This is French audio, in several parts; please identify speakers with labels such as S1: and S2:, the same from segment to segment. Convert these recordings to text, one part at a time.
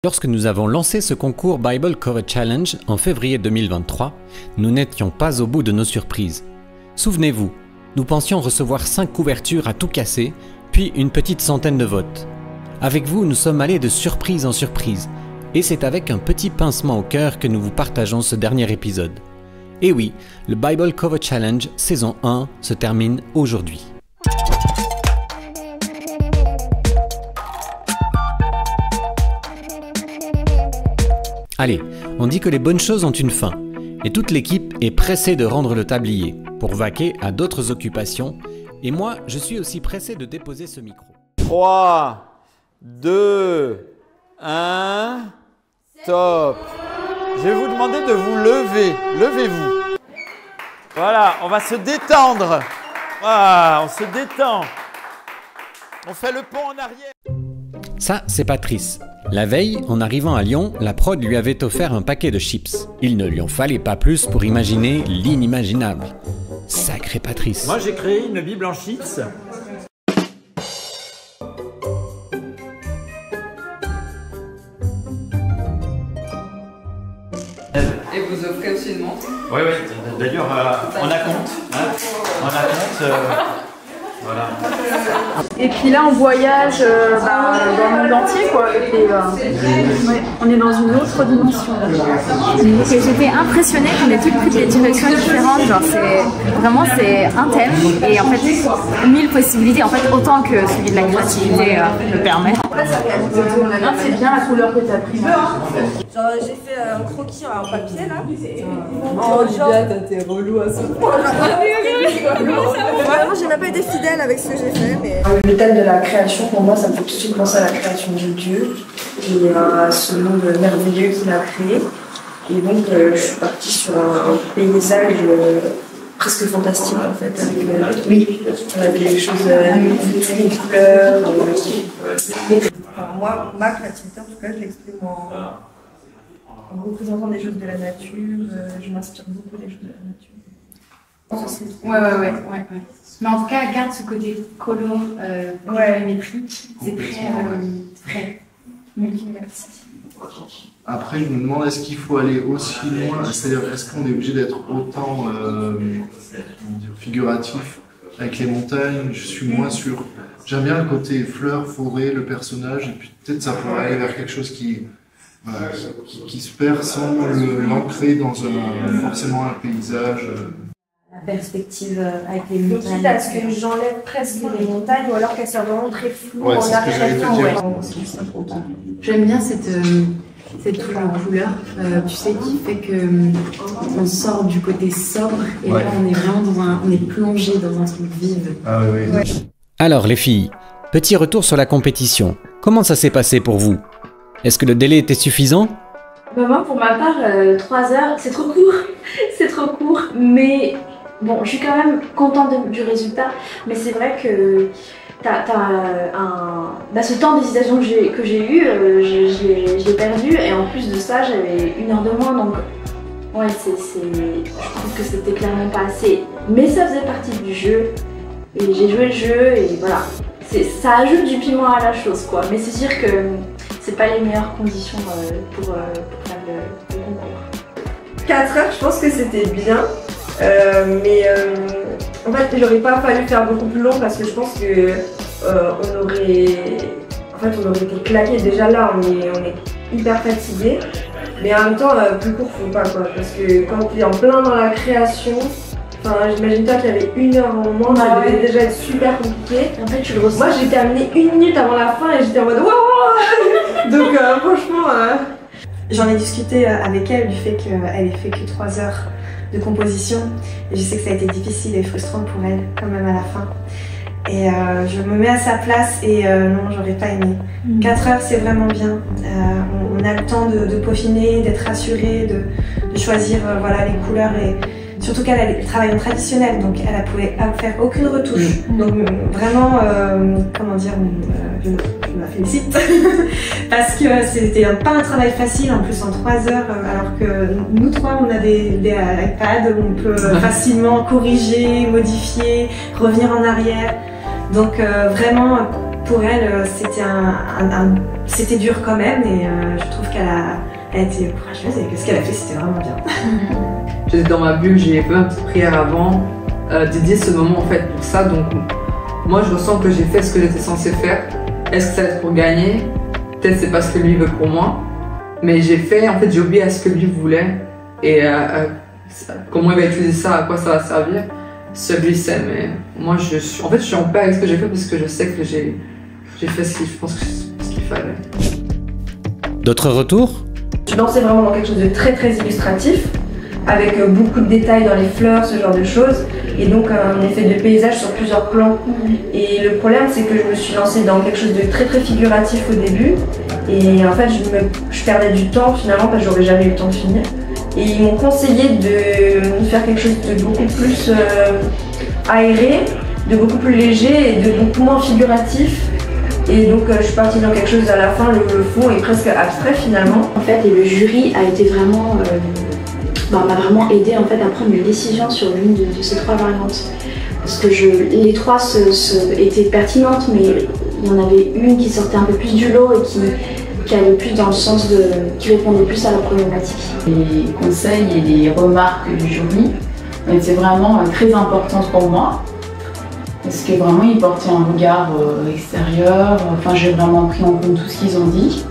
S1: Lorsque nous avons lancé ce concours Bible Cover Challenge en février 2023, nous n'étions pas au bout de nos surprises. Souvenez-vous, nous pensions recevoir 5 couvertures à tout casser, puis une petite centaine de votes. Avec vous, nous sommes allés de surprise en surprise, et c'est avec un petit pincement au cœur que nous vous partageons ce dernier épisode. Et oui, le Bible Cover Challenge saison 1 se termine aujourd'hui. Allez, on dit que les bonnes choses ont une fin, et toute l'équipe est pressée de rendre le tablier, pour vaquer à d'autres occupations, et moi, je suis aussi pressé de déposer ce micro.
S2: 3, 2, 1, top. Je vais vous demander de vous lever, levez-vous. Voilà, on va se détendre. Ah, on se détend. On fait le pont en arrière.
S1: Ça, c'est Patrice. La veille, en arrivant à Lyon, la prod lui avait offert un paquet de chips. Il ne lui en fallait pas plus pour imaginer l'inimaginable. Sacré Patrice.
S2: Moi, j'ai créé une Bible en chips.
S3: Et vous offrez aussi une montre?
S2: Oui, oui. D'ailleurs, on a compte. Hein, on a compte. Voilà.
S4: Et puis là, on voyage dans le monde entier, quoi. On est dans une autre dimension.
S5: J'étais impressionnée qu'on ait toutes pris des directions différentes. Genre, c'est un thème et en fait 1000 possibilités. En fait, autant que celui de la créativité le permet.
S4: C'est bien la couleur que tu as prise.
S6: Genre, j'ai fait un croquis en papier là.
S3: Oh, Juliette, t'es relou à ce point.
S6: Vraiment, j'ai même pas été fidèle avec ce que j'ai fait. Mais...
S7: Le thème de la création, pour moi, ça me fait tout de suite penser à la création de Dieu et à ce monde merveilleux qu'il a créé. Et donc, je suis partie sur un paysage presque fantastique en fait, avec des choses, des couleurs.
S6: Enfin, moi, ma créativité, en tout cas, je l'exprime en représentant des choses de la nature. Je m'inspire beaucoup des choses de la nature.
S5: Ouais. Mais en tout cas, garde ce côté color, métrique. C'est très frais.
S6: Merci.
S8: Après, je me demande, est-ce qu'il faut aller aussi loin? C'est-à-dire, est-ce qu'on est obligé d'être autant figuratif avec les montagnes? Je suis moins sûr. J'aime bien le côté fleurs, forêt, le personnage, et puis peut-être ça pourrait aller vers quelque chose qui se perd sans l'ancrer dans forcément un paysage.
S7: La perspective avec les montagnes.
S6: Quitte à ce que j'enlève presque les montagnes ou alors qu'elles soient vraiment très floues
S8: Ouais,
S6: en
S8: c'est ce que j'allais te
S6: arrière-plan.
S8: dire.
S5: J'aime bien cette touche en couleur, tu sais, qui fait que on sort du côté sobre et là on est vraiment on est plongé dans un truc vif.
S8: Ah oui.
S1: Alors les filles, petit retour sur la compétition. Comment ça s'est passé pour vous? Est-ce que le délai était suffisant?
S4: Moi, pour ma part, 3 heures, c'est trop court. C'est trop court, mais bon, je suis quand même contente du résultat. Mais c'est vrai que ce temps d'hésitation que j'ai eu, je l'ai perdu. Et en plus de ça, j'avais 1 heure de moins. Donc, ouais, je trouve que c'était clairement pas assez. Mais ça faisait partie du jeu. Et j'ai joué le jeu et voilà. Ça ajoute du piment à la chose, quoi. Mais c'est sûr que c'est pas les meilleures conditions pour faire le concours.
S6: 4 heures, je pense que c'était bien. En fait, il n'aurait pas fallu faire beaucoup plus long parce que je pense que on aurait été claqué. Déjà là, on est hyper fatigué. Mais en même temps, plus court, faut pas quoi. Parce que quand tu es en plein dans la création, j'imagine toi qu'il y avait 1 heure en moins, ça devait déjà être super compliqué.
S4: En fait, tu le ressens.
S6: Moi, j'ai terminé 1 minute avant la fin et j'étais en mode waouh. Donc franchement,
S7: J'en ai discuté avec elle du fait qu'elle ait fait que 3 heures de composition. Et je sais que ça a été difficile et frustrant pour elle, quand même à la fin. Et je me mets à sa place et non, j'aurais pas aimé. 4 heures, c'est vraiment bien. On a le temps de peaufiner, d'être rassuré, de choisir les couleurs. Et surtout qu'elle travaille en traditionnel, donc elle ne pouvait faire aucune retouche. Donc vraiment, je la félicite. Parce que c'était pas un travail facile, en plus en 3 heures, alors que nous 3, on a des iPads où on peut facilement corriger, modifier, revenir en arrière. Donc vraiment, pour elle, c'était dur quand même, et je trouve qu'elle a été courageuse et que ce qu'elle a fait, c'était vraiment bien.
S3: J'étais dans ma bulle, j'ai fait ma petite prière avant, dédier ce moment en fait pour ça. Donc moi, je ressens que j'ai fait ce que j'étais censée faire. Est-ce que ça va être pour gagner? Peut-être c'est pas ce que lui veut pour moi. Mais j'ai fait, en fait, j'ai obéi à ce que lui voulait. Et comment il va utiliser ça, à quoi ça va servir, celui sait. Mais moi, je suis en paix avec ce que j'ai fait parce que je sais que j'ai fait ce qu'il fallait.
S1: D'autres retours?
S6: Je lançais vraiment dans quelque chose de très très illustratif, avec beaucoup de détails dans les fleurs, ce genre de choses, et donc un effet de paysage sur plusieurs plans. Et le problème, c'est que je me suis lancée dans quelque chose de très très figuratif au début, et en fait je perdais du temps finalement parce que j'aurais jamais eu le temps de finir. Et ils m'ont conseillé de faire quelque chose de beaucoup plus aéré, de beaucoup plus léger et de beaucoup moins figuratif. Et donc je suis partie dans quelque chose à la fin, le fond est presque abstrait finalement.
S4: En fait, et le jury a été vraiment, m'a vraiment aidé en fait à prendre une décision sur l'une de ces trois variantes. Parce que les trois étaient pertinentes, mais il y en avait une qui sortait un peu plus du lot et qui allait plus dans le sens qui répondait plus à la problématique.
S9: Les conseils et les remarques du jury ont été vraiment très importantes pour moi. Parce que vraiment ils portaient un regard extérieur, enfin j'ai vraiment pris en compte tout ce qu'ils ont dit.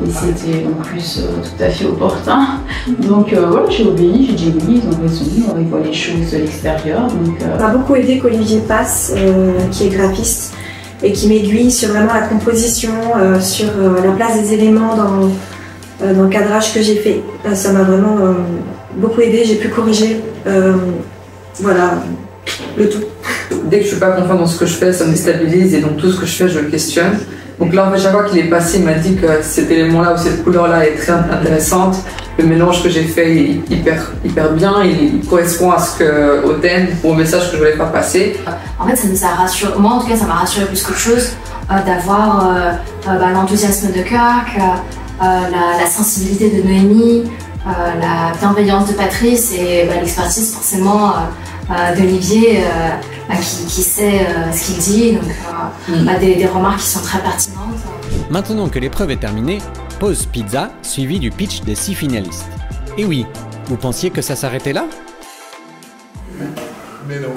S9: Et c'était en plus tout à fait opportun. Donc voilà, j'ai obéi, j'ai dit oui, ils ont raison, ils voient les choses de l'extérieur.
S7: Ça m'a beaucoup aidé qu'Olivier Passe, qui est graphiste, et qui m'aiguille sur vraiment la composition, sur la place des éléments dans le cadrage que j'ai fait. Ça m'a vraiment beaucoup aidé, j'ai pu corriger voilà, le tout.
S3: Dès que je suis pas confiante dans ce que je fais, ça me déstabilise et donc tout ce que je fais, je le questionne. Donc là, en fait, chaque fois qu'il est passé, il m'a dit que cet élément-là ou cette couleur-là est très intéressante. Le mélange que j'ai fait est hyper bien, il correspond au thème, au message que je voulais faire passer.
S5: En fait, ça rassure, moi en tout cas, ça m'a rassuré plus qu'autre chose d'avoir l'enthousiasme de Kirk, la sensibilité de Noémie, la bienveillance de Patrice et l'expertise forcément d'Olivier qui sait ce qu'il dit, donc des remarques qui sont très pertinentes.
S1: Maintenant que l'épreuve est terminée, pause pizza suivi du pitch des 6 finalistes. Et oui, vous pensiez que ça s'arrêtait là?
S8: Mais non.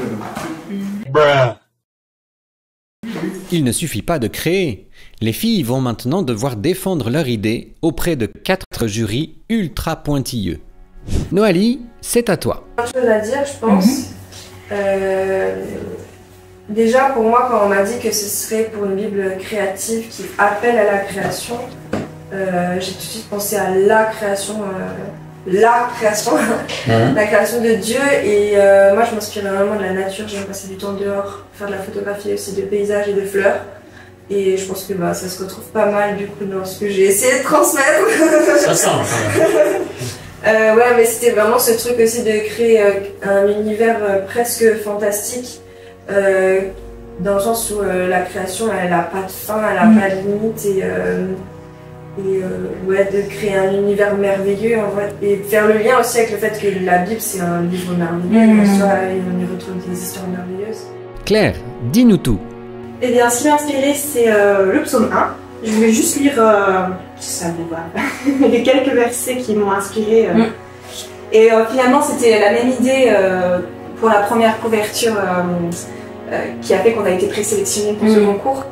S1: Il ne suffit pas de créer. Les filles vont maintenant devoir défendre leur idée auprès de 4 jurys ultra pointilleux. Noali, c'est à toi.
S6: Plein de choses à dire, je pense. Déjà, pour moi, quand on m'a dit que ce serait pour une Bible créative qui appelle à la création, j'ai tout de suite pensé à la création, la création de Dieu. Et moi, je m'inspire vraiment de la nature. J'aime passer du temps dehors, faire de la photographie aussi de paysages et de fleurs. Et je pense que ça se retrouve pas mal du coup dans ce que j'ai essayé de transmettre.
S2: Ça sent.
S6: Ouais, mais c'était vraiment ce truc aussi de créer un univers presque fantastique, dans le sens où la création, elle n'a pas de fin, elle n'a pas de limite, ouais, de créer un univers merveilleux en fait, et faire le lien aussi avec le fait que la Bible c'est un livre merveilleux, en soi, et on y retrouve des histoires merveilleuses.
S1: Claire, dis-nous tout.
S7: Eh bien, ce qui m'a inspiré, c'est le psaume 1. Je voulais juste lire les quelques versets qui m'ont inspiré. Et finalement, c'était la même idée pour la première couverture qui a fait qu'on a été présélectionné pour ce concours.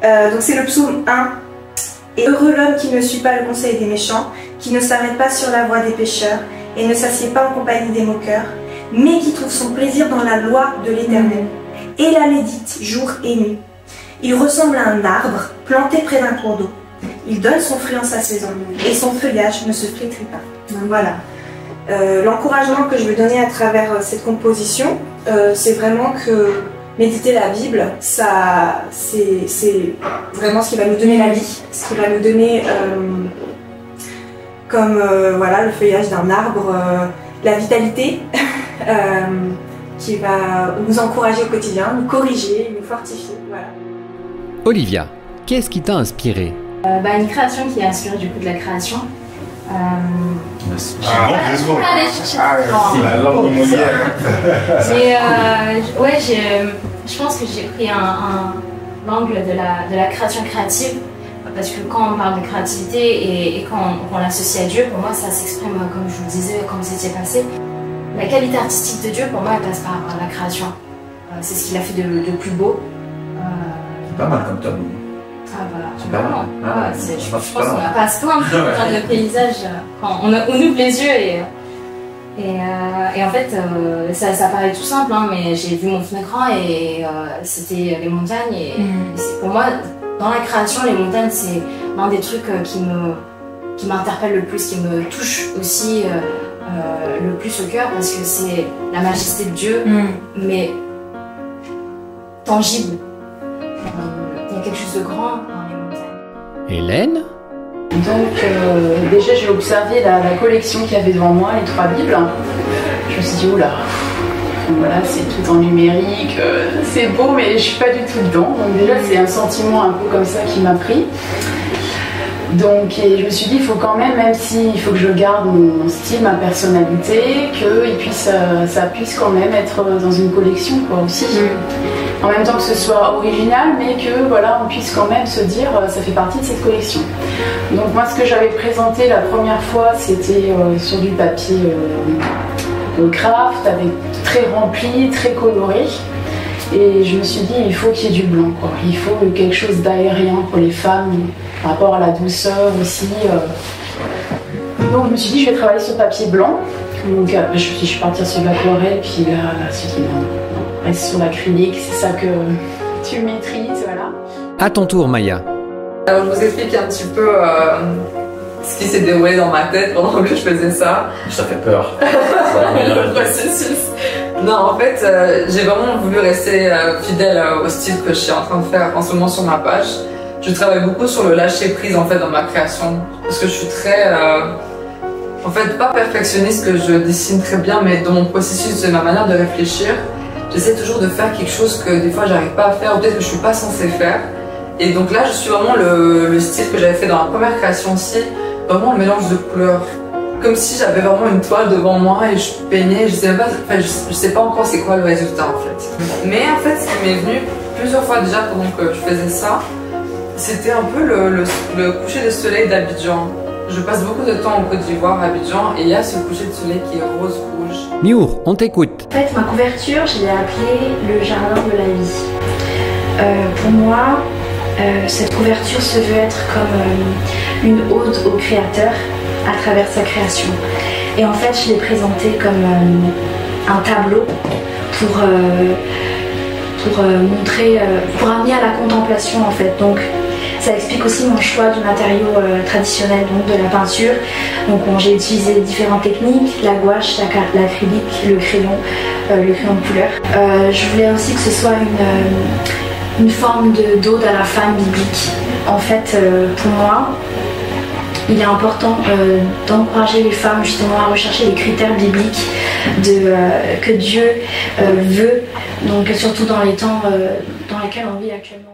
S7: Donc c'est le psaume 1. Et heureux l'homme qui ne suit pas le conseil des méchants, qui ne s'arrête pas sur la voie des pécheurs et ne s'assied pas en compagnie des moqueurs, mais qui trouve son plaisir dans la loi de l'Éternel et la médite jour et nuit. Il ressemble à un arbre planté près d'un cours d'eau. Il donne son fruit en sa saison et son feuillage ne se flétrit pas. Donc voilà. L'encouragement que je veux donner à travers cette composition, c'est vraiment que méditer la Bible, c'est vraiment ce qui va nous donner la vie, ce qui va nous donner comme voilà, le feuillage d'un arbre, la vitalité qui va nous encourager au quotidien, nous corriger, nous fortifier. Voilà.
S1: Olivia, qu'est-ce qui t'a inspiré?
S5: Une création qui est inspirée du coup de la création. Je pense que j'ai pris l'angle de la création créative, parce que quand on parle de créativité et quand on l'associe à Dieu, pour moi ça s'exprime, comme je vous le disais, comme c'était passé. La qualité artistique de Dieu, pour moi, elle passe par la création. C'est ce qu'il a fait de plus beau.
S2: C'est pas mal comme tableau.
S5: Ah bah,
S2: c'est pas mal.
S5: Je pense qu'on n'a pas à se plaindre dans le paysage. Quand on ouvre les yeux et en fait, ça paraît tout simple, hein, mais j'ai vu mon fond d'écran et c'était les montagnes. Et pour moi, dans la création, les montagnes, c'est l'un des trucs qui m'interpelle le plus, qui me touche aussi le plus au cœur, parce que c'est la majesté de Dieu, mais tangible. Il y a quelque chose de grand dans les montagnes.
S1: Hélène?
S9: Donc déjà j'ai observé la collection qu'il y avait devant moi, les 3 Bibles. Je me suis dit, oula, voilà, c'est tout en numérique, c'est beau mais je suis pas du tout dedans. Donc déjà c'est un sentiment un peu comme ça qui m'a pris. Donc et je me suis dit, il faut quand même s'il faut que je garde mon style, ma personnalité, que ça puisse quand même être dans une collection quoi aussi. En même temps que ce soit original, mais que voilà, on puisse quand même se dire ça fait partie de cette collection. Donc moi ce que j'avais présenté la première fois, c'était sur du papier craft, avec très rempli, très coloré. Et je me suis dit, il faut qu'il y ait du blanc, quoi. Il faut quelque chose d'aérien pour les femmes, par rapport à la douceur aussi. Donc je me suis dit, je vais travailler sur papier blanc. Donc je suis partie sur l'aquarelle, puis là, c'est reste sur l'acrylique, c'est ça que tu maîtrises, voilà.
S1: À ton tour, Maya.
S3: Alors, je vous explique un petit peu ce qui s'est déroulé dans ma tête pendant que je faisais ça.
S2: Ça fait peur.
S3: Le processus. Non, en fait, j'ai vraiment voulu rester fidèle au style que je suis en train de faire en ce moment sur ma page. Je travaille beaucoup sur le lâcher prise en fait dans ma création, parce que je suis très, en fait, pas perfectionniste, que je dessine très bien, mais dans mon processus, de ma manière de réfléchir, j'essaie toujours de faire quelque chose que des fois j'arrive pas à faire, ou peut-être que je suis pas censée faire. Et donc là, je suis vraiment le style que j'avais fait dans la première création aussi, vraiment le mélange de couleurs. Comme si j'avais vraiment une toile devant moi et je peignais, je sais pas encore c'est quoi le résultat en fait. Mais en fait, ce qui m'est venu plusieurs fois déjà pendant que je faisais ça, c'était un peu le coucher de soleil d'Abidjan. Je passe beaucoup de temps en Côte d'Ivoire, à Abidjan, et il y a ce coucher de soleil qui est rose-rouge.
S1: Miour, on t'écoute.
S4: En fait, ma couverture, je l'ai appelée le jardin de la vie. Pour moi, cette couverture se veut être comme une ode au créateur à travers sa création. Et en fait, je l'ai présentée comme un tableau pour montrer, pour amener à la contemplation en fait. Donc, ça explique aussi mon choix du matériau traditionnel, donc de la peinture. Donc j'ai utilisé différentes techniques, la gouache, l'acrylique, le crayon de couleur. Je voulais aussi que ce soit une forme d'ode à la femme biblique. En fait, pour moi, il est important d'encourager les femmes justement à rechercher les critères bibliques que Dieu veut, donc surtout dans les temps dans lesquels on vit actuellement.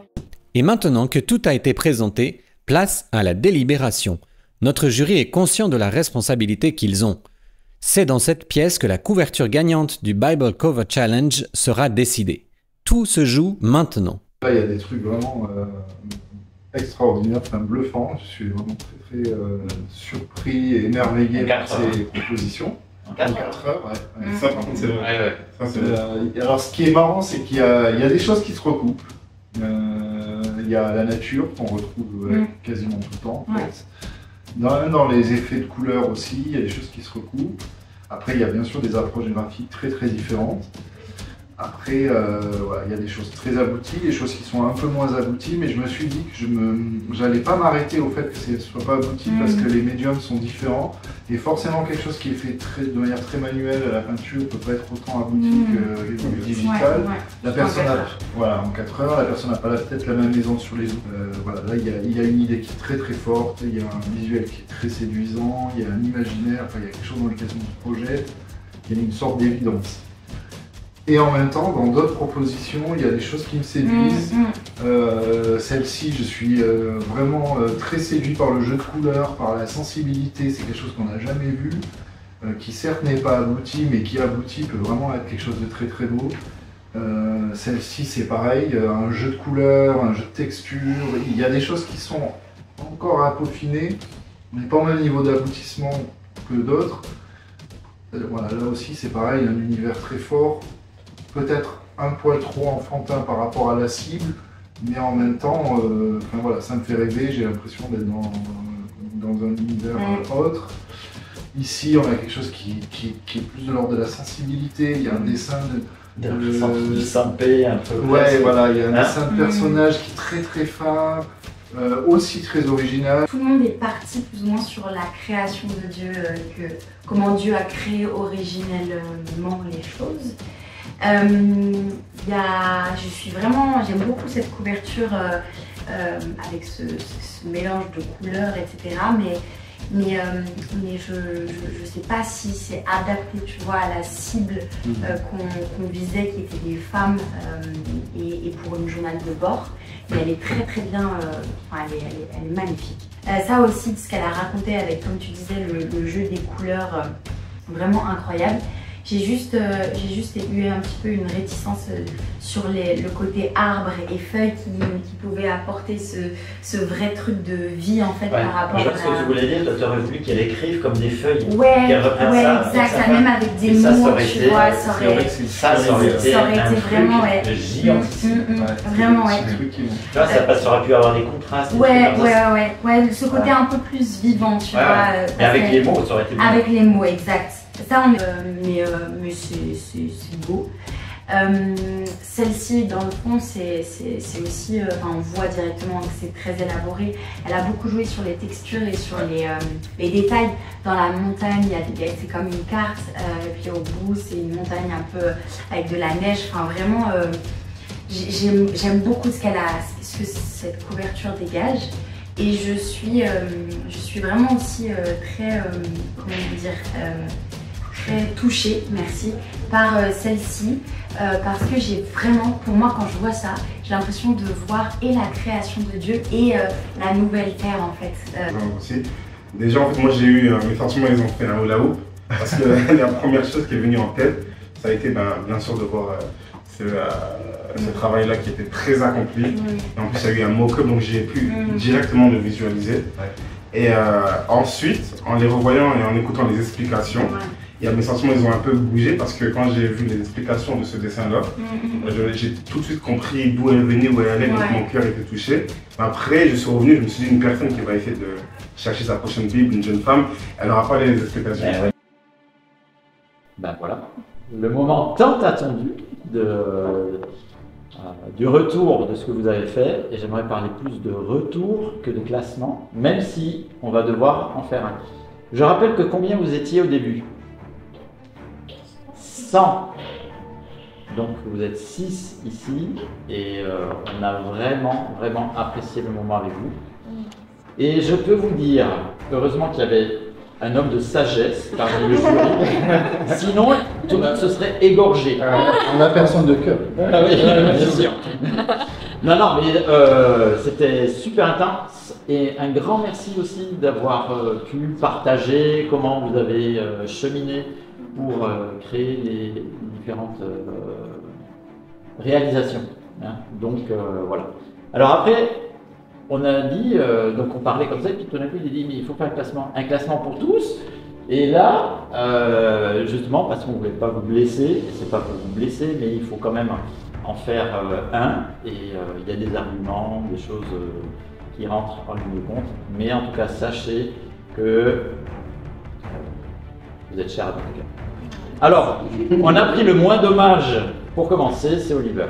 S1: Et maintenant que tout a été présenté, place à la délibération. Notre jury est conscient de la responsabilité qu'ils ont. C'est dans cette pièce que la couverture gagnante du Bible Cover Challenge sera décidée. Tout se joue maintenant.
S8: Là, il y a des trucs vraiment extraordinaires, enfin bluffants. Je suis vraiment très surpris et émerveillé par ces propositions. En 4 heures, ouais. Ça, par contre, c'est vrai. Alors, ce qui est marrant, c'est qu'il y a des choses qui se recoupent. Il y a la nature qu'on retrouve quasiment tout le temps. En fait. Dans les effets de couleurs aussi, il y a des choses qui se recoupent. Après, il y a bien sûr des approches graphiques très différentes. Après, voilà, il y a des choses très abouties, des choses qui sont un peu moins abouties, mais je me suis dit que je n'allais pas m'arrêter au fait que ce ne soit pas abouti, parce que les médiums sont différents, et forcément quelque chose qui est fait de manière très manuelle à la peinture ne peut pas être autant abouti que le digital. La personne en 4 heures, la personne n'a pas peut-être la même maison sur les autres. Voilà, là il y a une idée qui est très forte, il y a un visuel qui est très séduisant, il y a un imaginaire, enfin il y a quelque chose dans les questions du projet, il y a une sorte d'évidence. Et en même temps, dans d'autres propositions, il y a des choses qui me séduisent. Celle-ci, je suis vraiment très séduit par le jeu de couleurs, par la sensibilité. C'est quelque chose qu'on n'a jamais vu, qui certes n'est pas abouti, mais qui abouti peut vraiment être quelque chose de très beau. Celle-ci, c'est pareil, un jeu de couleurs, un jeu de textures. Il y a des choses qui sont encore à peaufiner. On n'est pas au même niveau d'aboutissement que d'autres. Voilà, là aussi, c'est pareil, un univers très fort. Peut-être un poil trop enfantin par rapport à la cible, mais en même temps, enfin, voilà, ça me fait rêver. J'ai l'impression d'être dans un univers autre. Ici, on a quelque chose qui est plus de l'ordre de la sensibilité. Il y a un dessin
S2: du Saint-Pé un peu.
S8: Ouais, voilà, il y a un dessin de personnage qui est très très fin, aussi très original.
S4: Tout le monde est parti plus ou moins sur la création de Dieu, comment Dieu a créé originellement les choses. J'aime beaucoup cette couverture avec ce mélange de couleurs, etc. Mais je sais pas si c'est adapté, tu vois, à la cible qu'on visait, qui était des femmes et pour une journal de bord. Mais elle est très très bien, elle est magnifique. Ça aussi, ce qu'elle a raconté avec, comme tu disais, le jeu des couleurs, vraiment incroyable. J'ai juste eu un petit peu une réticence sur le côté arbre et feuilles qui pouvait apporter ce vrai truc de vie en fait par rapport
S2: à... Je vois ce que tu voulais dire, tu aurais voulu qu'elle écrive comme des feuilles.
S4: Ouais, exact, même avec des mots, tu vois, ça aurait été vraiment, vraiment,
S2: tu vois, ça aurait pu avoir des contrastes.
S4: Ouais, ce côté un peu plus vivant, tu vois.
S2: Mais avec les mots, ça aurait été bien.
S4: Avec les mots, exact. Ça, mais c'est beau. Celle-ci, dans le fond, c'est aussi, on voit directement que c'est très élaboré. Elle a beaucoup joué sur les textures et sur les détails. Dans la montagne, c'est comme une carte, et puis au bout, c'est une montagne un peu avec de la neige. Enfin, vraiment, j'aime beaucoup ce que cette couverture dégage. Et je suis vraiment aussi très, comment dire, très touchée, merci, par celle-ci, parce que j'ai vraiment, pour moi, quand je vois ça, j'ai l'impression de voir et la création de Dieu et la nouvelle terre, en fait.
S10: Aussi. Déjà, en fait, moi, j'ai eu mes sentiments, ils ont fait un hula hoop, parce que la première chose qui est venue en tête, ça a été, bien sûr, de voir ce travail-là qui était très accompli. Et en plus, il y a eu un mock-up, donc j'ai pu directement le visualiser. Et ensuite, en les revoyant et en écoutant les explications, mes sentiments ils ont un peu bougé parce que quand j'ai vu les explications de ce dessin-là, j'ai tout de suite compris d'où elle venait, où elle allait, donc mon cœur était touché. Après, je suis revenu, je me suis dit, une personne qui va essayer de chercher sa prochaine Bible, une jeune femme, elle n'aura pas les explications.
S2: Ben voilà, le moment tant attendu du retour de ce que vous avez fait, et j'aimerais parler plus de retour que de classement, même si on va devoir en faire un. Je rappelle que combien vous étiez au début? 100. Donc vous êtes 6 ici, et on a vraiment apprécié le moment avec vous. Et je peux vous dire, heureusement qu'il y avait un homme de sagesse parmi le jury, sinon tout le monde se serait égorgé.
S8: On n'a personne de cœur.
S2: Ah oui, bien sûr. Non, mais c'était super intense, et un grand merci aussi d'avoir pu partager comment vous avez cheminé pour créer les différentes réalisations. Hein. Donc voilà. Alors après, on a dit, donc on parlait comme ça, et puis tout d'un coup il a dit mais il faut faire un classement pour tous. Et là, justement, parce qu'on ne voulait pas vous blesser, c'est pas pour vous blesser, mais il faut quand même en faire un, et il y a des arguments, des choses qui rentrent en ligne de compte. Mais en tout cas, sachez que vous êtes chers à votre cœur. Alors, on a pris le moins dommage pour commencer, c'est Oliver.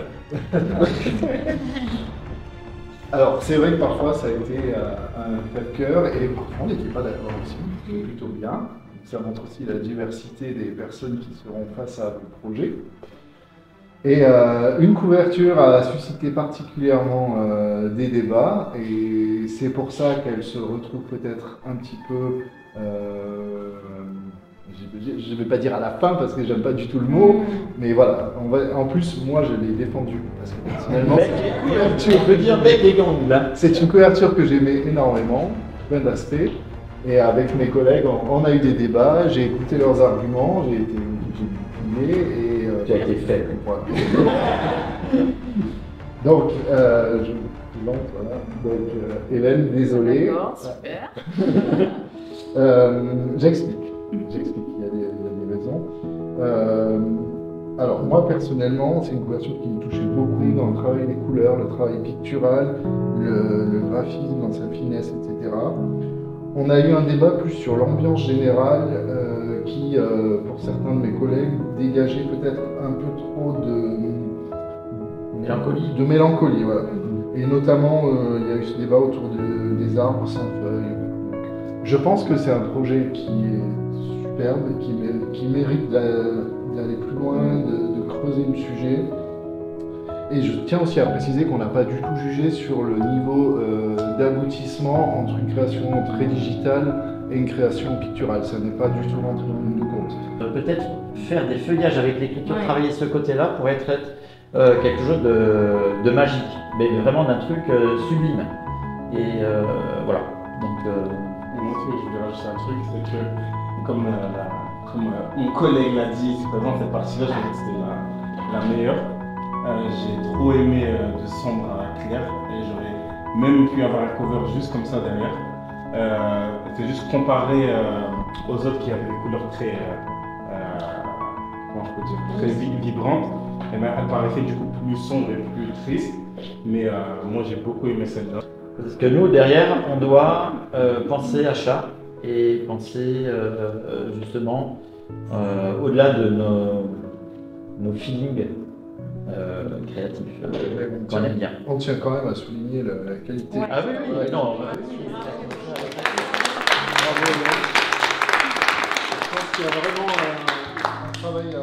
S8: Alors, c'est vrai que parfois ça a été un crève-cœur et parfois on n'était pas d'accord aussi, plutôt bien. Ça montre aussi la diversité des personnes qui seront face à vos projets. Et une couverture a suscité particulièrement des débats, et c'est pour ça qu'elle se retrouve peut-être un petit peu, je ne vais pas dire à la fin parce que j'aime pas du tout le mot, mais voilà, en plus moi je l'ai défendue parce que personnellement c'est une couverture que j'aimais énormément, plein d'aspects. Et avec mes collègues, on a eu des débats, j'ai écouté leurs arguments, j'ai dîné et...
S2: tu as été fait.
S8: Voilà. Donc, je lente, voilà. Donc, Hélène, désolé.
S9: D'accord, super.
S8: J'explique. J'explique, il y a des raisons. Alors, moi, personnellement, c'est une couverture qui me touchait beaucoup dans le travail des couleurs, le travail pictural, le graphisme dans sa finesse, etc. On a eu un débat plus sur l'ambiance générale qui, pour certains de mes collègues, dégageait peut-être un peu trop de mélancolie. Voilà. Et notamment, il y a eu ce débat autour des arbres sans feuilles. Je pense que c'est un projet qui est superbe et qui mérite d'aller plus loin, de creuser le sujet. Et je tiens aussi à préciser qu'on n'a pas du tout jugé sur le niveau d'aboutissement entre une création très digitale et une création picturale. Ça n'est pas du tout rentré en ligne de compte.
S2: Peut-être faire des feuillages avec l'écriture, travailler ce côté-là pourrait être quelque chose de magique, mais vraiment d'un truc sublime. Et voilà. Donc,
S10: moi aussi, je voulais rajouter un truc, c'est que comme mon collègue l'a dit, vraiment cette partie-là, je trouvais que c'était la meilleure. J'ai trop aimé de sombre à clair et j'aurais même pu avoir un cover juste comme ça derrière. C'est juste comparé aux autres qui avaient des couleurs très, comment je peux dire, très vibrantes. Et ben, elle paraissait du coup plus sombre et plus triste. Mais moi j'ai beaucoup aimé celle-là.
S2: Parce que nous, derrière, on doit penser achat et penser justement au-delà de nos feelings créatifs qu'on aime bien.
S8: On tient quand même à souligner la qualité.
S2: Ah oui, oui, non.
S8: Je pense qu'il y a vraiment un travail à...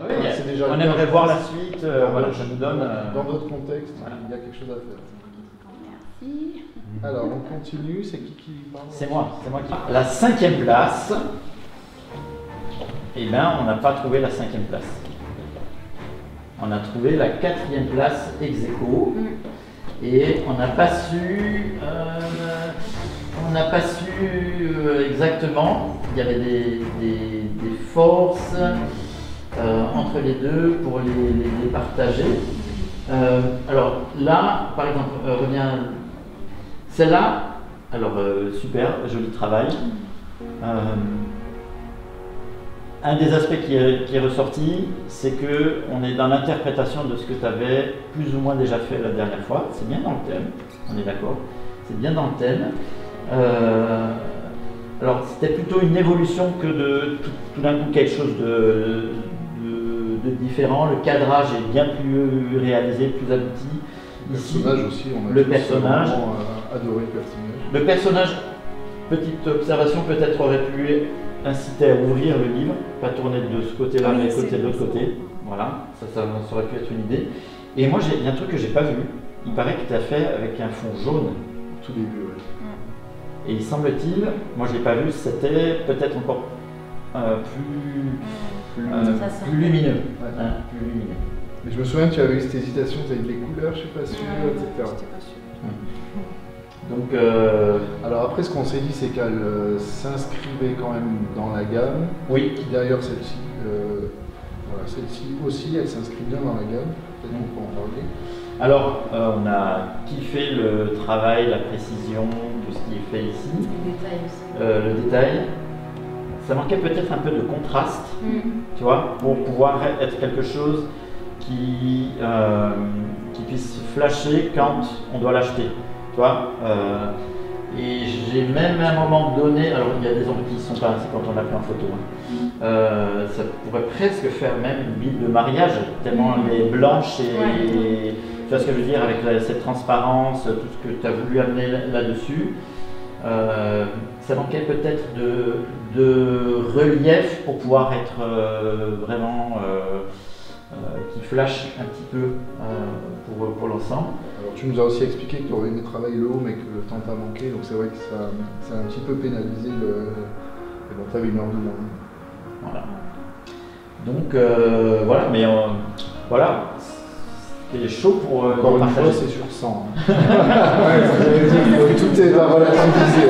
S2: Oui, déjà on aimerait voir la suite, voilà, ça nous donne...
S8: Dans d'autres contextes, il y a quelque chose à faire.
S9: Merci.
S8: Alors, on continue, c'est qui parle?
S2: C'est moi qui... La 5e place, eh bien, on n'a pas trouvé la 5e place. On a trouvé la 4e place ex aequo et on n'a pas su, exactement. Il y avait des forces entre les deux pour les partager. Alors là, par exemple, revient celle-là. Alors super, joli travail. Un des aspects qui est ressorti, c'est qu'on est dans l'interprétation de ce que tu avais plus ou moins déjà fait la dernière fois. C'est bien dans le thème, on est d'accord. C'est bien dans le thème. Alors c'était plutôt une évolution que de tout d'un coup quelque chose de différent. Le cadrage est bien plus réalisé, plus abouti. Ici,
S8: le personnage aussi, on a
S2: le personnage.
S8: Adoré le personnage.
S2: Le personnage, petite observation, peut-être aurait pu inciter à ouvrir le livre, pas tourner de ce côté-là, mais de l'autre côté. Voilà, ça aurait pu être une idée. Et moi, il y a un truc que j'ai pas vu. Il paraît que tu as fait avec un fond jaune.
S8: Au tout début, oui.
S2: Et il semble-t-il, moi je l'ai pas vu, c'était peut-être encore plus lumineux.
S8: Ouais.
S2: Hein, plus lumineux.
S8: Mais je me souviens que tu avais eu cette hésitation, tu avais les couleurs, je suis pas sûr, etc.
S9: J'étais pas sûre.
S2: Donc,
S8: alors après, ce qu'on s'est dit, c'est qu'elle s'inscrivait quand même dans la gamme.
S2: Oui.
S8: D'ailleurs, celle-ci, voilà, celle-ci aussi, elle s'inscrit bien dans la gamme. Peut-être qu'on peut en parler.
S2: Alors, on a kiffé le travail, la précision, tout ce qui est fait ici.
S9: Le détail aussi.
S2: Le détail. Ça manquait peut-être un peu de contraste, tu vois, pour pouvoir être quelque chose qui puisse flasher quand on doit l'acheter, tu vois. Et j'ai même à un moment donné, alors il y a des ombres qui ne sont pas ainsi quand on l'a pris en photo, ça pourrait presque faire même une bille de mariage, tellement elle est blanche et tu vois ce que je veux dire, avec cette transparence, tout ce que tu as voulu amener là-dessus. Ça manquait peut-être de relief pour pouvoir être vraiment qui flash un petit peu pour l'ensemble.
S8: Alors tu nous as aussi expliqué que tu aurais aimé travailler le haut mais que le temps t'a manqué, donc c'est vrai que ça a un petit peu pénalisé et bon, tu avais une heure de moins.
S2: Voilà. Donc voilà, mais voilà, T'es chaud pour
S8: Encore une
S2: partager.
S8: fois, c'est sur 100. Tout est relativisé.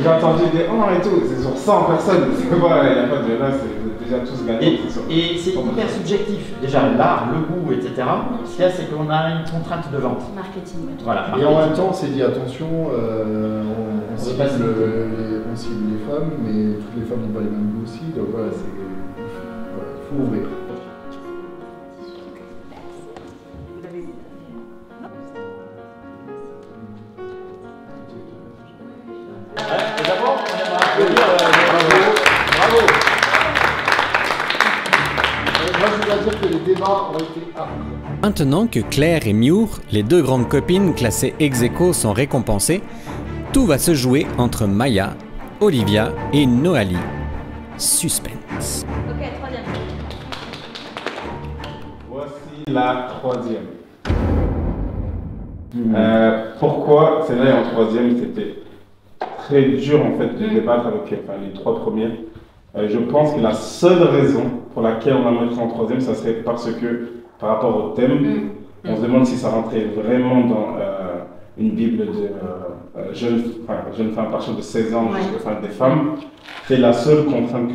S10: J'ai entendu des et tout, c'est sur 100 personnes. C'est pas, il n'y a pas de là, c'est déjà tous gagnés.
S2: Et c'est hyper subjectif. Déjà, l'art, le goût, etc. Ce qu'il y a, c'est qu'on a une contrainte de vente.
S4: Marketing.
S2: Voilà.
S8: Et en même temps, on s'est dit attention, on cible les femmes, mais toutes les femmes n'ont pas les mêmes goûts aussi. Donc voilà, il faut ouvrir.
S2: Et d'abord, on aimerait applaudir bravo.
S8: Moi, je dois dire que les débats ont été âpres.
S1: Maintenant que Claire et Miur, les deux grandes copines classées ex-aequo, sont récompensées, tout va se jouer entre Maya, Olivia et Noali. Suspense.
S4: Ok, troisième.
S10: Voici la troisième. Pourquoi celle-là est en troisième? C'était très dur en fait de débattre avec les trois premières. Je pense que la seule raison pour laquelle on a mis en troisième, ça serait parce que par rapport au thème, on se demande si ça rentrait vraiment dans une Bible de jeunes femmes à partir de 16 ans jusqu'à des femmes. C'est la seule contrainte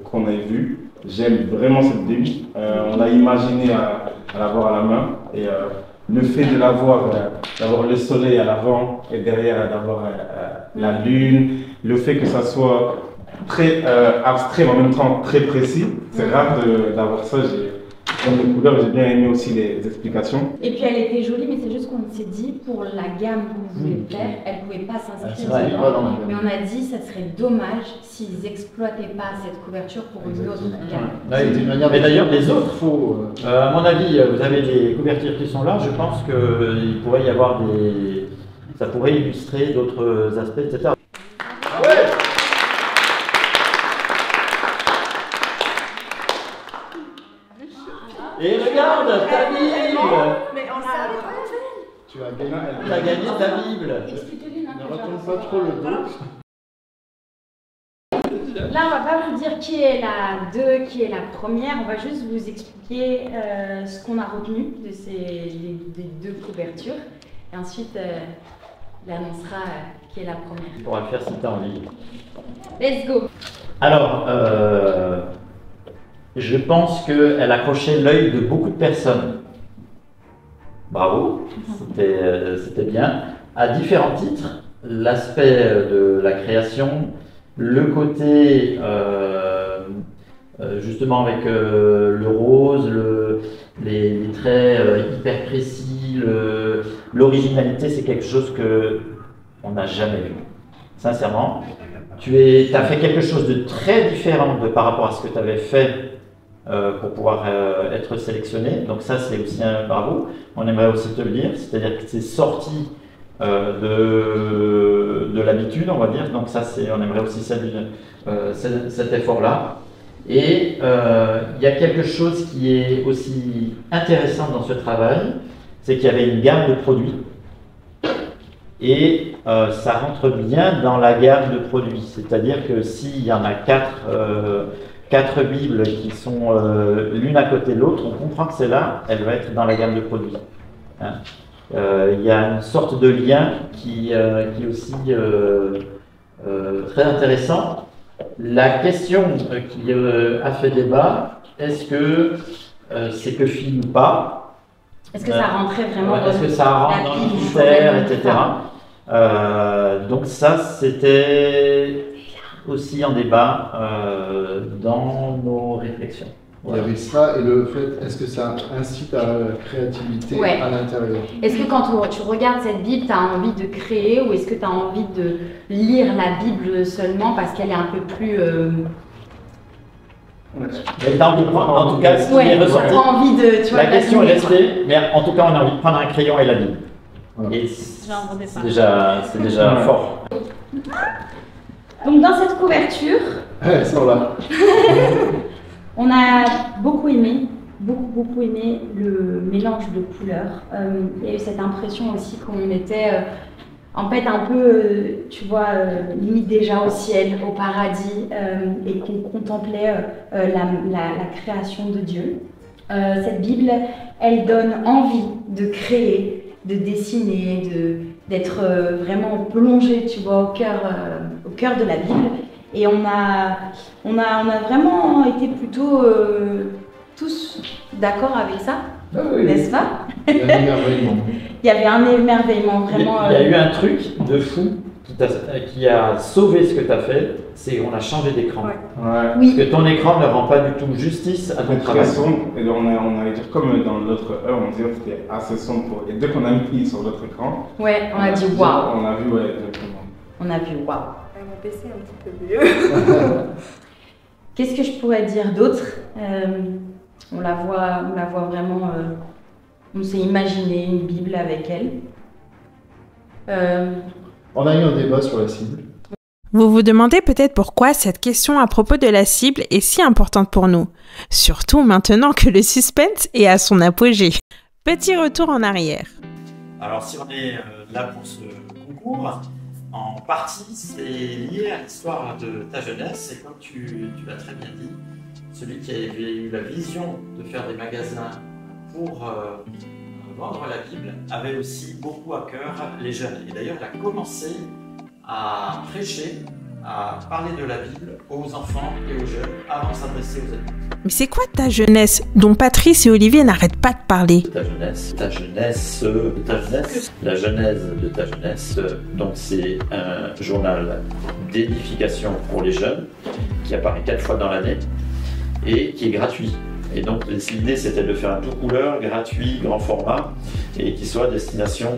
S10: qu'on ait vue. J'aime vraiment cette Bible. On a imaginé à l'avoir à la main. Et le fait de d'avoir le soleil à l'avant et derrière d'avoir la lune, le fait que ça soit très abstrait mais en même temps très précis, c'est rare d'avoir ça. Dans les couleurs, j'ai bien aimé aussi les explications.
S4: Et puis elle était jolie, mais c'est juste qu'on s'est dit, pour la gamme qu'on voulait faire, elle ne pouvait pas s'inscrire dedans. Mais on a dit, ça serait dommage s'ils n'exploitaient pas cette couverture pour une autre gamme.
S2: Mais d'ailleurs, les autres, à mon avis, vous avez des couvertures qui sont là. Je pense qu'il pourrait y avoir des. Ça pourrait illustrer d'autres aspects, etc. Et regarde, ta Bible!
S4: Mais on a...
S8: Tu as gagné
S2: ta Bible!
S8: Ne retourne pas trop le dos.
S4: Là, on va pas vous dire qui est la 2, qui est la première. On va juste vous expliquer ce qu'on a retenu de des deux couvertures. Et ensuite, il annoncera qui est la première.
S2: On pourra le faire si tu as envie.
S4: Let's go!
S2: Alors, je pense qu'elle accrochait l'œil de beaucoup de personnes. Bravo, c'était bien. À différents titres, l'aspect de la création, le côté justement avec le rose, les traits hyper précis, l'originalité, c'est quelque chose qu'on n'a jamais vu. Sincèrement, tu as fait quelque chose de très différent par rapport à ce que tu avais fait pour pouvoir être sélectionné. Donc ça, c'est aussi un bravo. On aimerait aussi te le dire, c'est-à-dire que c'est sorti de l'habitude, on va dire. Donc ça, on aimerait aussi saluer cet effort-là. Et il y a quelque chose qui est aussi intéressant dans ce travail, c'est qu'il y avait une gamme de produits. Et ça rentre bien dans la gamme de produits. C'est-à-dire que s'il y en a 4 Bibles qui sont l'une à côté de l'autre, on comprend que celle-là, elle va être dans la gamme de produits. Hein. Il y a une sorte de lien qui est aussi très intéressant. La question qui a fait débat, est-ce que c'est que fille ou pas?
S4: Est-ce que ça rentrait vraiment dans
S2: est-ce que ça rentre dans le critère, etc. Donc ça, c'était aussi en débat dans nos réflexions.
S8: Il y avait ça et le fait, est-ce que ça incite à la créativité à l'intérieur?
S4: Est-ce que quand tu regardes cette Bible, tu as envie de créer ou est-ce que tu as envie de lire la Bible seulement parce qu'elle est un peu plus...
S2: En tout cas, ce qui est ressorti, la question est restée, mais en tout cas, on a envie de prendre un crayon et la Bible. Et c'est déjà fort.
S4: Donc dans cette couverture,
S8: elles sont là.
S4: On a beaucoup aimé le mélange de couleurs. Il y a eu cette impression aussi qu'on était en fait un peu, tu vois, limite déjà au ciel, au paradis, et qu'on contemplait la création de Dieu.
S11: Cette Bible, elle donne envie de créer, de dessiner, d'être vraiment plongé, tu vois, au cœur de la Bible. Et on a vraiment été plutôt tous d'accord avec ça,
S2: oui.
S11: N'est-ce pas?
S2: Il y a un émerveillement.
S11: Il y avait un émerveillement vraiment.
S2: Il y a eu un truc de fou qui a sauvé ce que tu as fait, c'est qu'on a changé d'écran.
S6: Ouais.
S11: Oui.
S2: Parce que ton écran ne rend pas du tout justice à ton travail.
S10: Très sombre, et on allait dire comme dans l'autre heure, on disait que c'était assez sombre. Et dès qu'on a mis sur l'autre écran,
S11: Ouais, on a dit waouh.
S10: On a vu, ouais, exactement.
S11: On a vu waouh.
S6: Mon PC est un petit peu mieux.
S11: Qu'est-ce que je pourrais dire d'autre? On la voit vraiment. On s'est imaginé une Bible avec elle.
S8: On a eu un débat sur la cible.
S12: Vous vous demandez peut-être pourquoi cette question à propos de la cible est si importante pour nous, surtout maintenant que le suspense est à son apogée. Petit retour en arrière.
S2: Alors si on est là pour ce concours, en partie c'est lié à l'histoire de ta jeunesse, et comme tu l'as très bien dit, celui qui avait eu la vision de faire des magasins pour vendre la Bible avait aussi beaucoup à cœur les jeunes. Et d'ailleurs, il a commencé à prêcher, à parler de la Bible aux enfants et aux jeunes avant de s'adresser aux adultes.
S12: Mais c'est quoi ta jeunesse dont Patrice et Olivier n'arrêtent pas de parler?
S2: Ta jeunesse, la genèse de ta jeunesse. Donc c'est un journal d'édification pour les jeunes qui apparaît 4 fois dans l'année et qui est gratuit. Et donc l'idée c'était de faire un tout couleur, gratuit, grand format, et qui soit à destination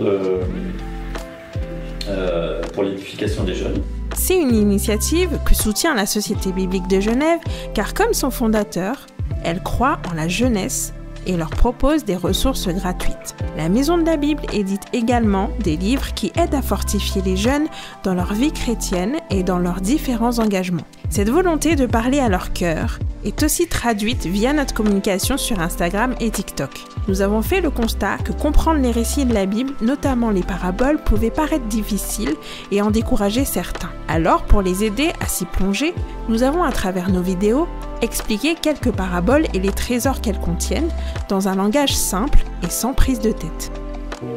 S2: pour l'édification des jeunes.
S12: C'est une initiative que soutient la Société biblique de Genève, car comme son fondateur, elle croit en la jeunesse et leur propose des ressources gratuites. La Maison de la Bible édite également des livres qui aident à fortifier les jeunes dans leur vie chrétienne et dans leurs différents engagements. Cette volonté de parler à leur cœur est aussi traduite via notre communication sur Instagram et TikTok. Nous avons fait le constat que comprendre les récits de la Bible, notamment les paraboles, pouvait paraître difficile et en décourager certains. Alors, pour les aider à s'y plonger, nous avons, à travers nos vidéos, expliqué quelques paraboles et les trésors qu'elles contiennent dans un langage simple et sans prise de tête.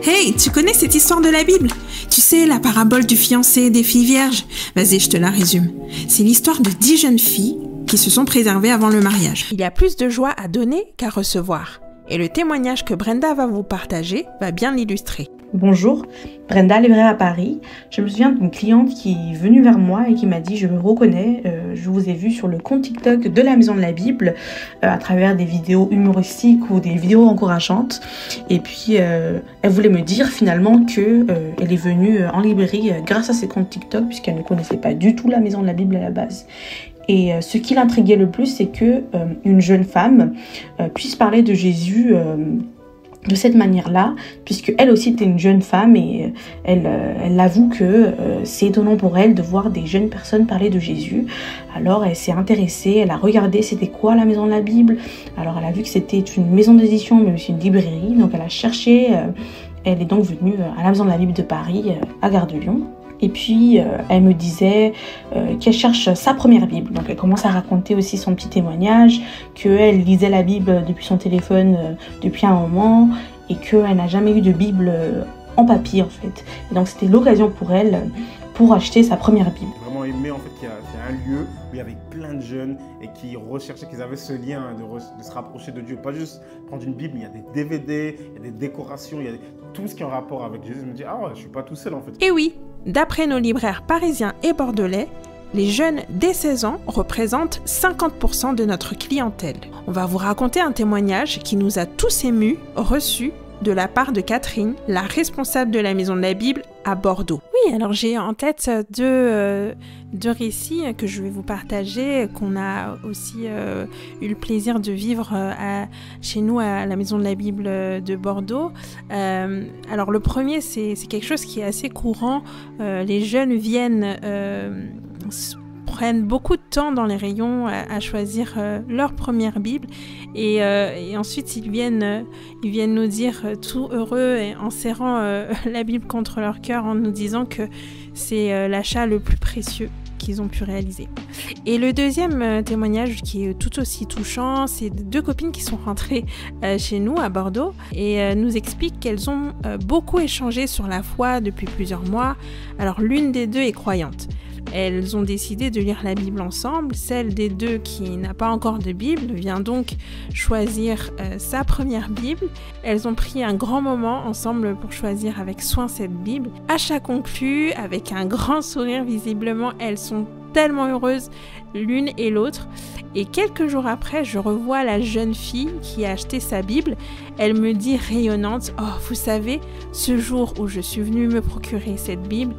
S12: Hey, tu connais cette histoire de la Bible? Tu sais, la parabole du fiancé et des filles vierges? Vas-y, je te la résume. C'est l'histoire de 10 jeunes filles qui se sont préservées avant le mariage. Il y a plus de joie à donner qu'à recevoir. Et le témoignage que Brenda va vous partager va bien l'illustrer.
S13: Bonjour, Brenda, libraire à Paris. Je me souviens d'une cliente qui est venue vers moi et qui m'a dit « Je me reconnais, je vous ai vu sur le compte TikTok de la Maison de la Bible à travers des vidéos humoristiques ou des vidéos encourageantes. » Et puis, elle voulait me dire finalement qu'elle est venue en librairie grâce à ses comptes TikTok puisqu'elle ne connaissait pas du tout la Maison de la Bible à la base. Et ce qui l'intriguait le plus, c'est que une jeune femme puisse parler de Jésus de cette manière-là, puisque elle aussi était une jeune femme et elle avoue que c'est étonnant pour elle de voir des jeunes personnes parler de Jésus. Alors elle s'est intéressée, elle a regardé c'était quoi la Maison de la Bible. Alors elle a vu que c'était une maison d'édition mais aussi une librairie, donc elle a cherché, elle est donc venue à la Maison de la Bible de Paris, à Gare de Lyon. Et puis, elle me disait qu'elle cherche sa première Bible. Donc, elle commence à raconter aussi son petit témoignage, qu'elle lisait la Bible depuis son téléphone depuis un moment et qu'elle n'a jamais eu de Bible en papier, en fait. Et donc, c'était l'occasion pour elle pour acheter sa première Bible.
S10: J'ai vraiment aimé, en fait, qu'il y a un lieu où il y avait plein de jeunes et qui recherchaient, qu'ils avaient ce lien de se rapprocher de Dieu. Pas juste prendre une Bible, il y a des DVD, il y a des décorations, il y a tout ce qui est en rapport avec Jésus. Je me dis, ah ouais, je suis pas tout seul, en fait.
S12: Et oui, d'après nos libraires parisiens et bordelais, les jeunes dès 16 ans représentent 50% de notre clientèle. On va vous raconter un témoignage qui nous a tous émus, reçu de la part de Catherine, la responsable de la Maison de la Bible à Bordeaux. Oui, alors j'ai en tête deux récits que je vais vous partager, qu'on a aussi eu le plaisir de vivre chez nous à la Maison de la Bible de Bordeaux. Alors le premier, c'est quelque chose qui est assez courant. Les jeunes prennent beaucoup de temps dans les rayons à choisir leur première Bible et ensuite ils viennent nous dire tout heureux et en serrant la Bible contre leur cœur en nous disant que c'est l'achat le plus précieux qu'ils ont pu réaliser. Et le deuxième témoignage qui est tout aussi touchant, c'est deux copines qui sont rentrées chez nous à Bordeaux et nous expliquent qu'elles ont beaucoup échangé sur la foi depuis plusieurs mois. Alors l'une des deux est croyante. Elles ont décidé de lire la Bible ensemble. Celle des deux qui n'a pas encore de Bible vient donc choisir sa première Bible. Elles ont pris un grand moment ensemble pour choisir avec soin cette Bible. Achat conclu, avec un grand sourire visiblement, elles sont tellement heureuses l'une et l'autre. Et quelques jours après, je revois la jeune fille qui a acheté sa Bible. Elle me dit rayonnante, « Oh, vous savez, ce jour où je suis venue me procurer cette Bible,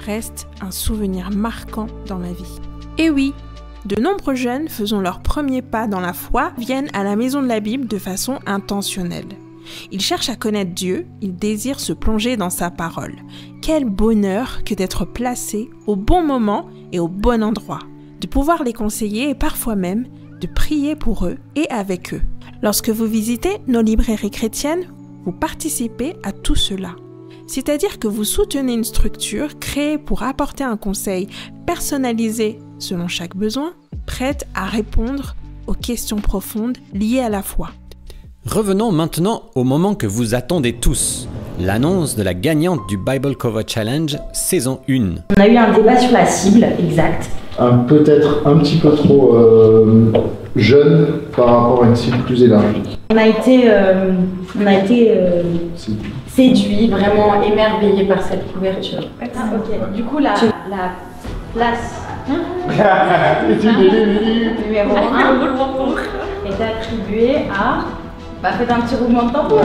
S12: reste un souvenir marquant dans ma vie. » Et oui, de nombreux jeunes faisant leurs premiers pas dans la foi viennent à la Maison de la Bible de façon intentionnelle. Ils cherchent à connaître Dieu, ils désirent se plonger dans sa parole. Quel bonheur que d'être placé au bon moment et au bon endroit, de pouvoir les conseiller et parfois même de prier pour eux et avec eux. Lorsque vous visitez nos librairies chrétiennes, vous participez à tout cela. C'est-à-dire que vous soutenez une structure créée pour apporter un conseil personnalisé selon chaque besoin, prête à répondre aux questions profondes liées à la foi.
S1: Revenons maintenant au moment que vous attendez tous, l'annonce de la gagnante du Bible Cover Challenge saison 1.
S11: On a eu un débat sur la cible, exact.
S8: Peut-être un petit peu trop jeune par rapport à une cible plus élargie.
S11: On a été séduit, vraiment émerveillé par cette couverture. Ah, ok. Du coup, la place numéro 1 est attribuée à... Bah, faites un petit roulement de tambour.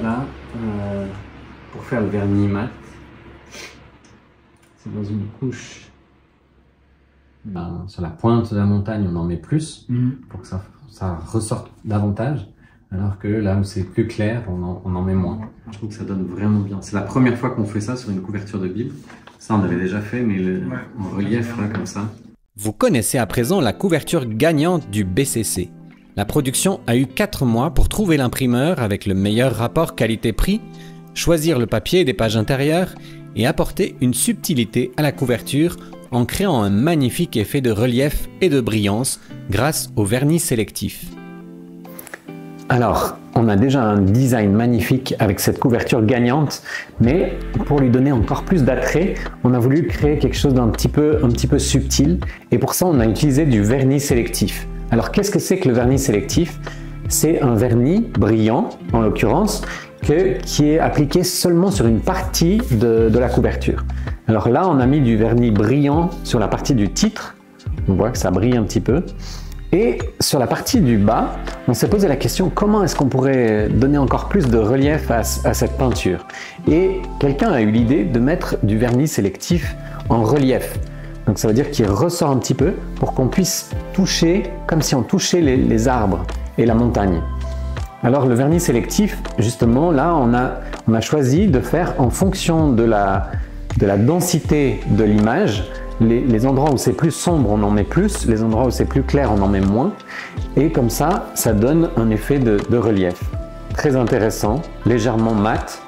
S1: Là, pour faire le vernis mat, c'est dans une couche. Sur la pointe de la montagne, on en met plus pour que ça ressorte davantage, alors que là où c'est plus clair, on en met moins. Je trouve que ça donne vraiment bien. C'est la première fois qu'on fait ça sur une couverture de Bible. Ça, on avait déjà fait, mais en relief, là, comme ça. Vous connaissez à présent la couverture gagnante du BCC. La production a eu 4 mois pour trouver l'imprimeur avec le meilleur rapport qualité-prix, choisir le papier des pages intérieures et apporter une subtilité à la couverture en créant un magnifique effet de relief et de brillance grâce au vernis sélectif. Alors, on a déjà un design magnifique avec cette couverture gagnante, mais pour lui donner encore plus d'attrait, on a voulu créer quelque chose d'un petit peu subtil, et pour ça on a utilisé du vernis sélectif. Alors qu'est-ce que c'est que le vernis sélectif? C'est un vernis brillant, en l'occurrence, qui est appliqué seulement sur une partie de la couverture. Alors là, on a mis du vernis brillant sur la partie du titre, on voit que ça brille un petit peu. Et sur la partie du bas, on s'est posé la question comment est-ce qu'on pourrait donner encore plus de relief à cette peinture. Et quelqu'un a eu l'idée de mettre du vernis sélectif en relief. Donc ça veut dire qu'il ressort un petit peu pour qu'on puisse toucher comme si on touchait les arbres et la montagne. Alors le vernis sélectif, justement, là on a choisi de faire en fonction de la densité de l'image. Les endroits où c'est plus sombre, on en met plus, les endroits où c'est plus clair, on en met moins. Et comme ça, ça donne un effet de relief. Très intéressant, légèrement mat.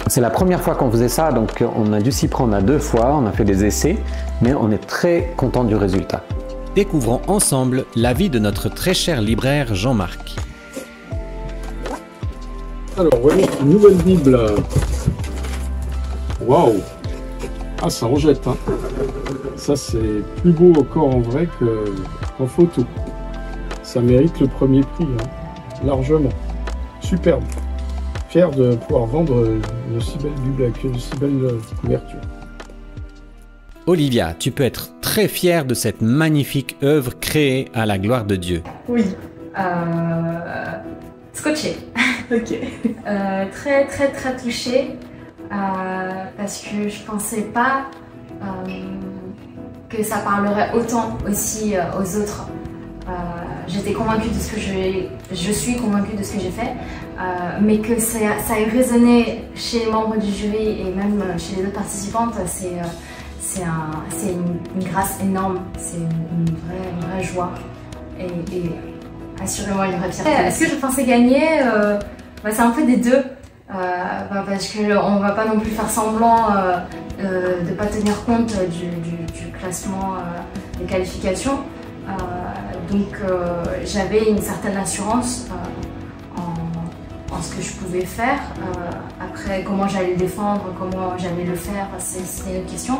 S1: C'est la première fois qu'on faisait ça, donc on a dû s'y prendre à 2 fois, on a fait des essais, mais on est très content du résultat. Découvrons ensemble l'avis de notre très cher libraire Jean-Marc.
S14: Alors, voilà une nouvelle Bible. Waouh! Ah, ça rejette, hein. Ça, c'est plus beau encore en vrai qu'en photo. Ça mérite le premier prix, hein, largement. Superbe. Fier de pouvoir vendre une si belle Bible avec une si belle couverture.
S1: Olivia, tu peux être très fière de cette magnifique œuvre créée à la gloire de Dieu.
S4: Oui. Scotché.
S7: Ok.
S4: Très très très touchée parce que je pensais pas que ça parlerait autant aussi aux autres. J'étais convaincue de ce que je suis convaincue de ce que j'ai fait, mais que ça ait résonné chez les membres du jury et même chez les autres participantes, c'est une grâce énorme, c'est une vraie joie et assurément une vraie fierté. Est-ce que je pensais gagner? C'est un peu des deux, parce qu'on ne va pas non plus faire semblant de ne pas tenir compte du classement des qualifications. Donc j'avais une certaine assurance en ce que je pouvais faire. Après, comment j'allais le défendre, comment j'allais le faire, c'est une autre question.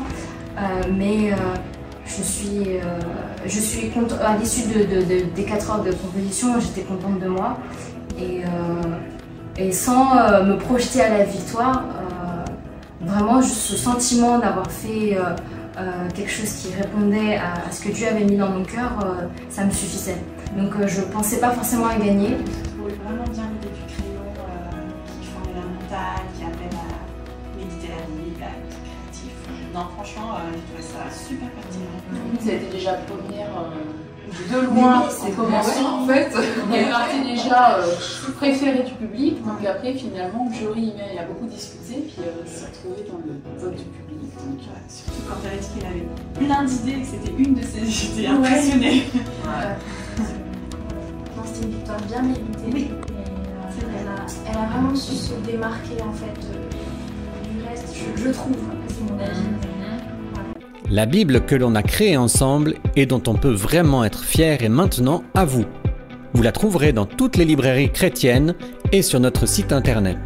S4: Mais je suis contente, à l'issue des 4 heures de composition, j'étais contente de moi. Et sans me projeter à la victoire, vraiment juste ce sentiment d'avoir fait quelque chose qui répondait à ce que Dieu avait mis dans mon cœur, ça me suffisait. Donc je ne pensais pas forcément à gagner.
S7: Je trouvais vraiment bien l'idée du crayon qui forme la montagne, qui appelle à méditer la Bible, à être créatif. Non, franchement, je trouvais ça super pertinent.
S9: Ça a été déjà première de loin en commençant en fait. On est parti déjà préféré du public, donc après finalement le jury il a beaucoup discuté puis s'est retrouvé dans le vote du public. Donc,
S7: surtout quand elle a dit qu'elle avait plein d'idées et que c'était une de ses idées, impressionnée.
S4: Non, c'était une victoire bien méritée. Oui. Et, elle a vraiment su se démarquer en fait du reste, je trouve, c'est mon avis.
S1: La Bible que l'on a créée ensemble et dont on peut vraiment être fier est maintenant à vous. Vous la trouverez dans toutes les librairies chrétiennes et sur notre site internet.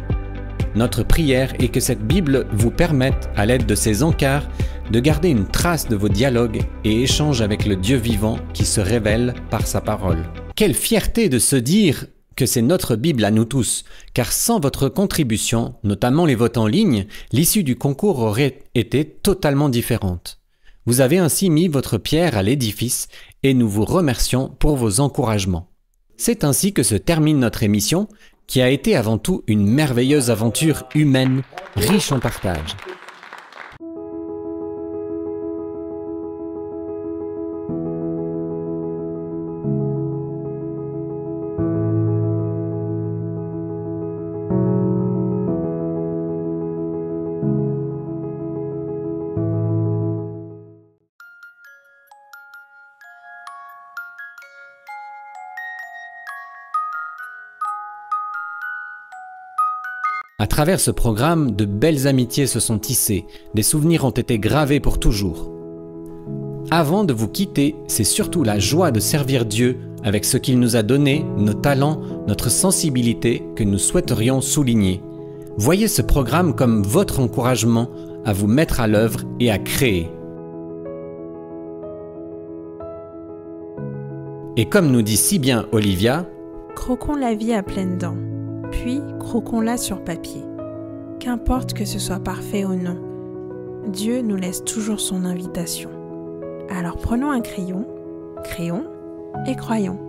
S1: Notre prière est que cette Bible vous permette, à l'aide de ses encarts, de garder une trace de vos dialogues et échanges avec le Dieu vivant qui se révèle par sa parole. Quelle fierté de se dire que c'est notre Bible à nous tous, car sans votre contribution, notamment les votes en ligne, l'issue du concours aurait été totalement différente. Vous avez ainsi mis votre pierre à l'édifice et nous vous remercions pour vos encouragements. C'est ainsi que se termine notre émission, qui a été avant tout une merveilleuse aventure humaine, riche en partage. À travers ce programme, de belles amitiés se sont tissées, des souvenirs ont été gravés pour toujours. Avant de vous quitter, c'est surtout la joie de servir Dieu avec ce qu'il nous a donné, nos talents, notre sensibilité que nous souhaiterions souligner. Voyez ce programme comme votre encouragement à vous mettre à l'œuvre et à créer. Et comme nous dit si bien Olivia,
S12: croquons la vie à pleines dents. Puis, croquons-la sur papier. Qu'importe que ce soit parfait ou non, Dieu nous laisse toujours son invitation. Alors prenons un crayon, créons et croyons.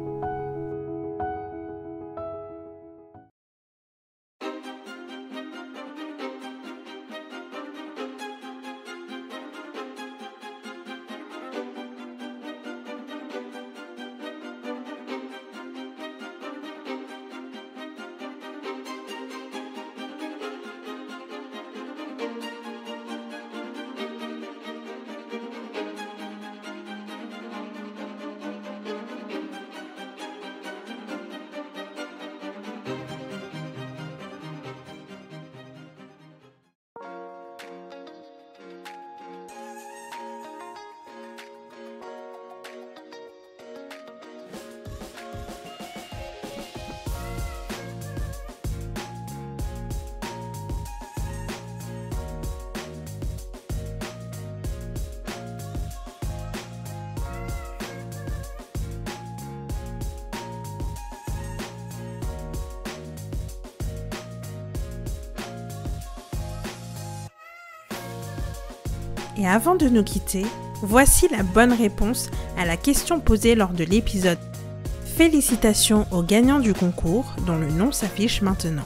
S12: Et avant de nous quitter, voici la bonne réponse à la question posée lors de l'épisode. Félicitations aux gagnants du concours dont le nom s'affiche maintenant.